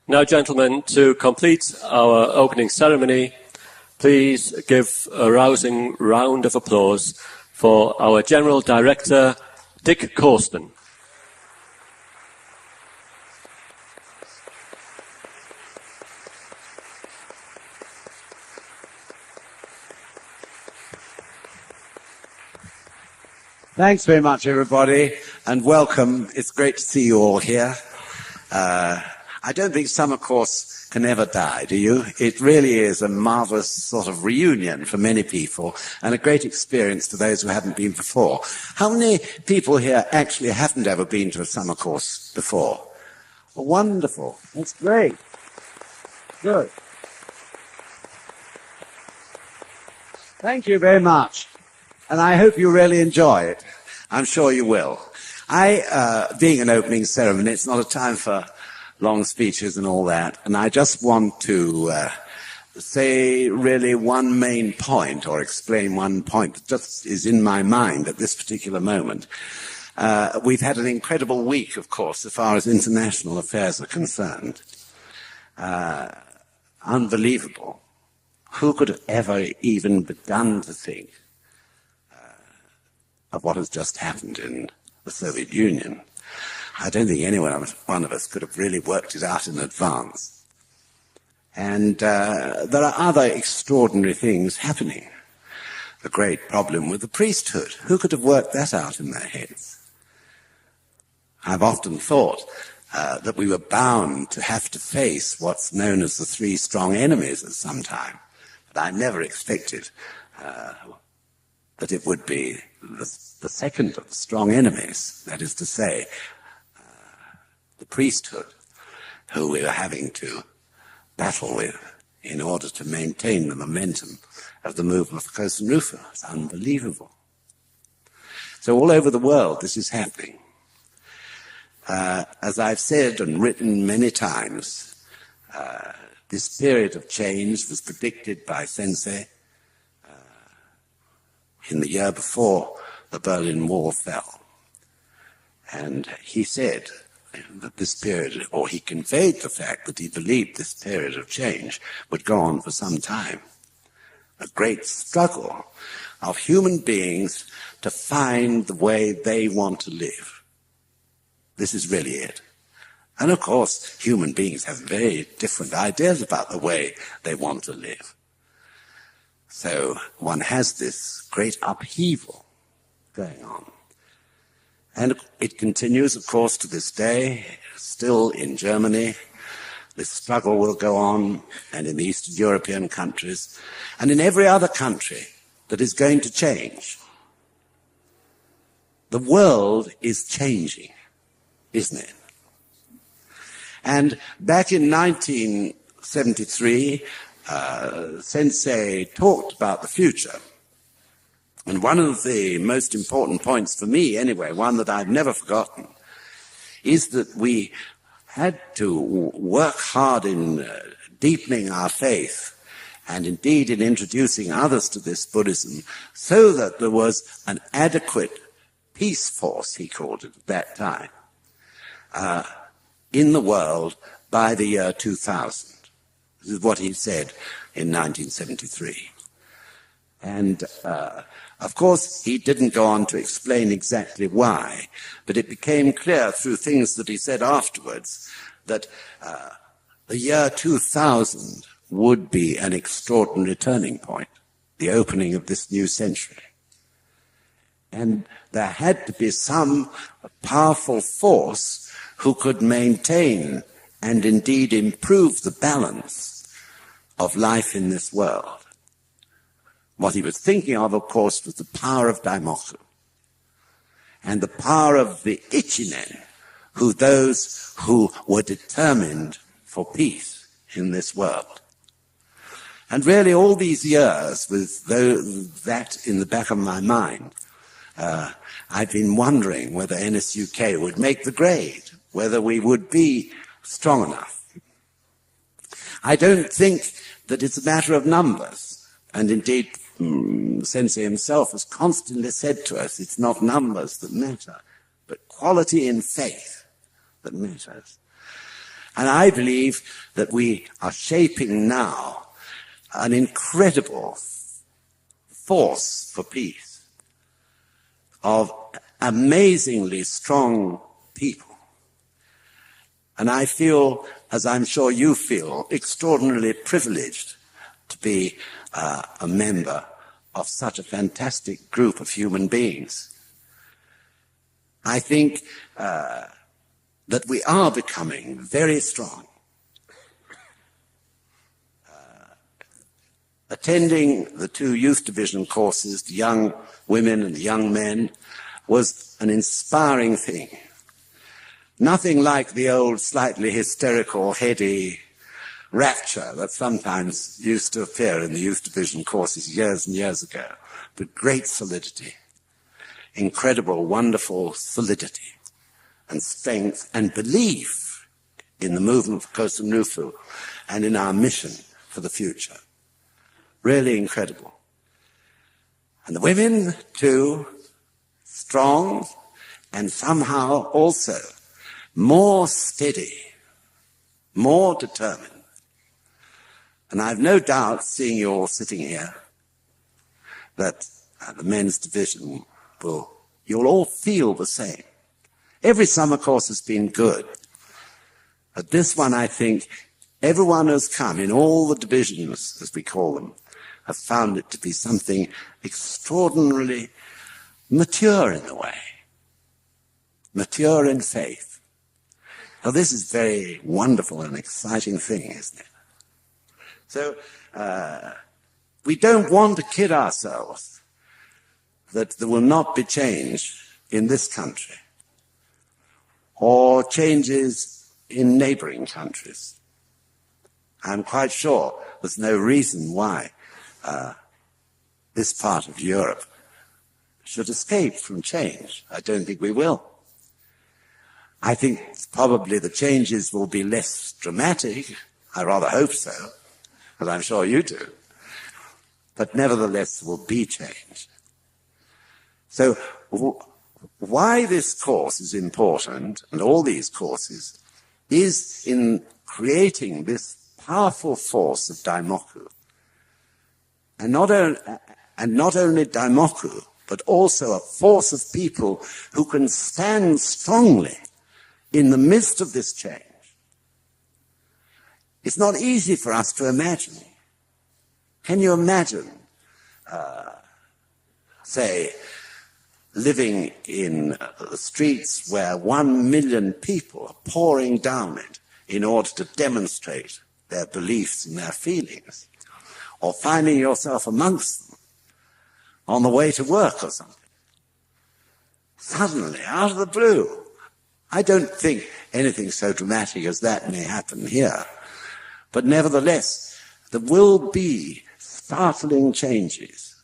Now, gentlemen, to complete our opening ceremony, please give a rousing round of applause for our General Director, Dick Corsten. Thanks very much, everybody, and welcome. It's great to see you all here. I don't think summer course can ever die, do you? It really is a marvelous sort of reunion for many people and a great experience to those who haven't been before. How many people here actually haven't ever been to a summer course before? Wonderful. That's great. Good. Thank you very much. And I hope you really enjoy it. I'm sure you will. Being an opening ceremony, it's not a time for long speeches and all that. And I just want to say really one main point, or explain one point that just is in my mind at this particular moment. We've had an incredible week, of course, as far as international affairs are concerned. Unbelievable. Who could have ever even begun to think of what has just happened in the Soviet Union? I don't think one of us could have really worked it out in advance. And there are other extraordinary things happening. The great problem with the priesthood. Who could have worked that out in their heads? I've often thought that we were bound to have to face what's known as the three strong enemies at some time. But I never expected that it would be the second of the strong enemies, that is to say, the priesthood, who we were having to battle with in order to maintain the momentum of the movement of Kosen Rufer. It's unbelievable. So all over the world, this is happening. As I've said and written many times, this period of change was predicted by Sensei in the year before the Berlin Wall fell. And he said that this period, or he conveyed the fact that he believed this period of change would go on for some time. A great struggle of human beings to find the way they want to live. This is really it. And of course, human beings have very different ideas about the way they want to live. So one has this great upheaval going on. And it continues, of course, to this day, still in Germany. This struggle will go on, and in the Eastern European countries, and in every other country that is going to change. The world is changing, isn't it? And back in 1973, Sensei talked about the future. And one of the most important points for me, anyway, one that I've never forgotten, is that we had to work hard in deepening our faith and indeed in introducing others to this Buddhism so that there was an adequate peace force, he called it at that time, in the world by the year 2000. This is what he said in 1973. And of course, he didn't go on to explain exactly why, but it became clear through things that he said afterwards that the year 2000 would be an extraordinary turning point, the opening of this new century. And there had to be some powerful force who could maintain and indeed improve the balance of life in this world. What he was thinking of course, was the power of Daimoku and the power of the Nichiren, those who were determined for peace in this world. And really all these years, with that in the back of my mind, I've been wondering whether NSUK would make the grade, whether we would be strong enough. I don't think that it's a matter of numbers. And indeed, Sensei himself has constantly said to us, it's not numbers that matter, but quality in faith that matters. And I believe that we are shaping now an incredible force for peace of amazingly strong people. And I feel, as I'm sure you feel, extraordinarily privileged to be a member of such a fantastic group of human beings. I think that we are becoming very strong. Attending the 2 youth division courses, the young women and the young men, was an inspiring thing. Nothing like the old, slightly hysterical, heady rapture that sometimes used to appear in the youth division courses years and years ago, but great solidity, incredible, wonderful solidity and strength and belief in the movement for Kosa Nufu and in our mission for the future. Really incredible. And the women, too, strong and somehow also more steady, more determined. And I've no doubt, seeing you all sitting here, that the men's division you'll all feel the same. Every summer course has been good. But this one, I think, everyone who's come in all the divisions, as we call them, have found it to be something extraordinarily mature in a way. Mature in faith. Now, this is very wonderful and exciting thing, isn't it? So, we don't want to kid ourselves that there will not be change in this country or changes in neighboring countries. I'm quite sure there's no reason why this part of Europe should escape from change. I don't think we will. I think probably the changes will be less dramatic. I rather hope so, as I'm sure you do. But nevertheless, there will be change. So why this course is important, and all these courses, is in creating this powerful force of Daimoku. And not only Daimoku, but also a force of people who can stand strongly in the midst of this change. It's not easy for us to imagine. Can you imagine, say, living in the streets where 1 million people are pouring down it in order to demonstrate their beliefs and their feelings, or finding yourself amongst them on the way to work or something? Suddenly, out of the blue. I don't think anything so dramatic as that may happen here. But nevertheless, there will be startling changes.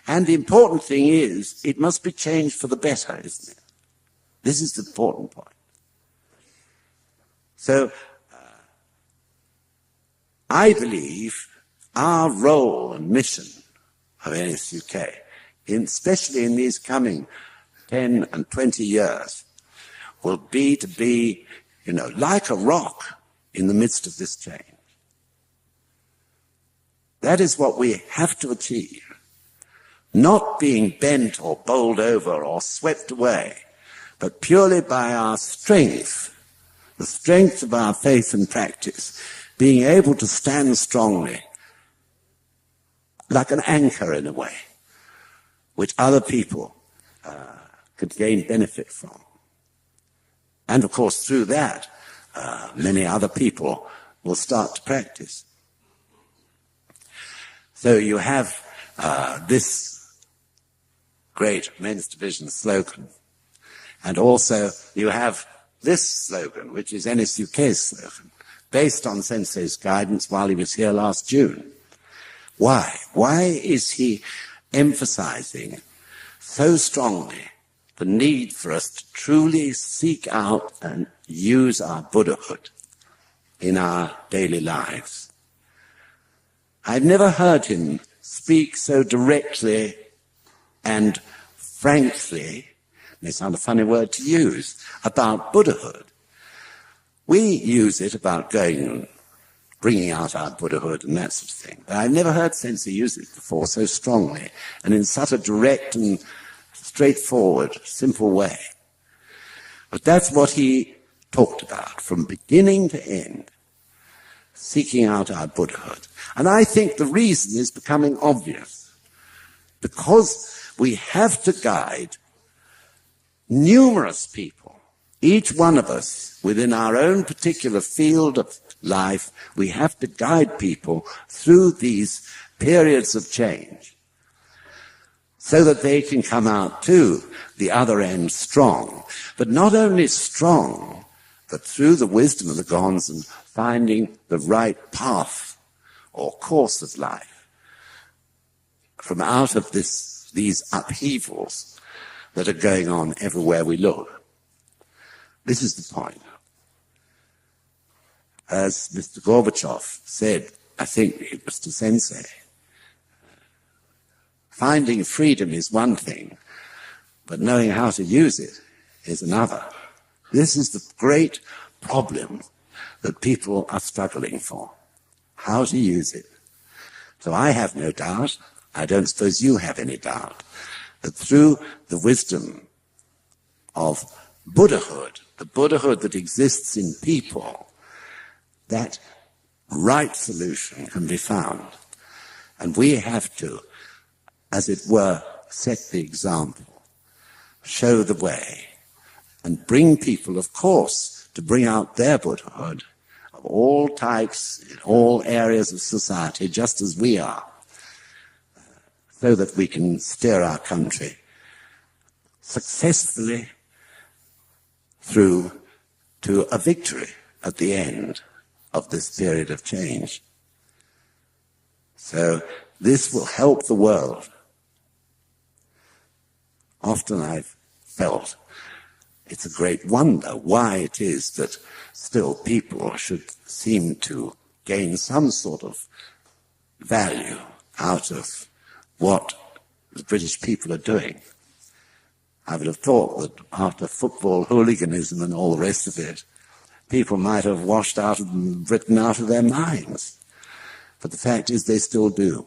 And the important thing is, it must be changed for the better, isn't it? This is the important point. So, I believe our role and mission of NSUK, especially in these coming 10 and 20 years, will be to be, like a rock in the midst of this change. That is what we have to achieve. Not being bent or bowled over or swept away, but purely by our strength, the strength of our faith and practice, being able to stand strongly, like an anchor in a way, which other people could gain benefit from. And of course, through that, many other people will start to practice. So you have this great men's division slogan, and also you have this slogan, which is NSUK's slogan, based on Sensei's guidance while he was here last June. Why? Why is he emphasizing so strongly the need for us to truly seek out and use our Buddhahood in our daily lives? I've never heard him speak so directly and frankly, may sound a funny word to use, about Buddhahood We use it about going and bringing out our Buddhahood and that sort of thing. But I've never heard Sensei use it before so strongly and in such a direct and straightforward, simple way. But that's what he talked about from beginning to end, seeking out our Buddhahood. And I think the reason is becoming obvious, because we have to guide numerous people, each one of us within our own particular field of life. We have to guide people through these periods of change so that they can come out to the other end strong. But not only strong, but through the wisdom of the Gons and finding the right path or course of life from out of these upheavals that are going on everywhere we look. This is the point. As Mr. Gorbachev said, I think it was to Sensei, finding freedom is one thing, but knowing how to use it is another. This is the great problem that people are struggling for, how to use it. So I have no doubt, I don't suppose you have any doubt, that through the wisdom of Buddhahood, the Buddhahood that exists in people, that right solution can be found. And we have to, as it were, set the example, show the way, and bring people, of course, to bring out their Buddhahood of all types, in all areas of society, just as we are, so that we can steer our country successfully through to a victory at the end of this period of change. So this will help the world. Often I've felt it's a great wonder why it is that still people should seem to gain some sort of value out of what the British people are doing. I would have thought that after football hooliganism and all the rest of it, people might have washed out of Britain out of their minds. But the fact is they still do.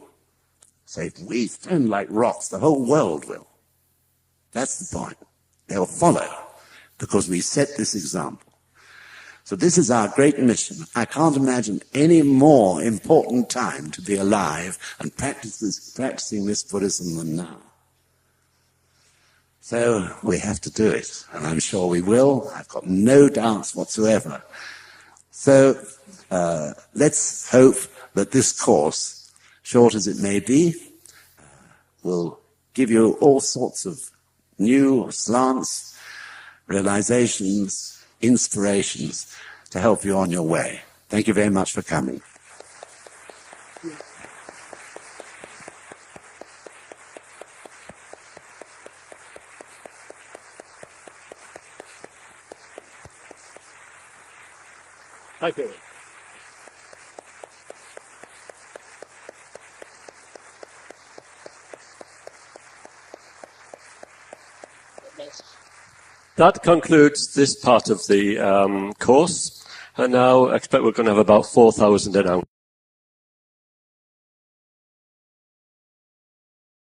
So if we stand like rocks, the whole world will. That's the point. They'll follow because we set this example. So this is our great mission. I can't imagine any more important time to be alive and practicing this Buddhism than now. So we have to do it, and I'm sure we will. I've got no doubts whatsoever. So let's hope that this course, short as it may be, will give you all sorts of new slants, realizations, inspirations to help you on your way. Thank you very much for coming. Thank you. That concludes this part of the course, and now I expect we're going to have about 4,000 announcements.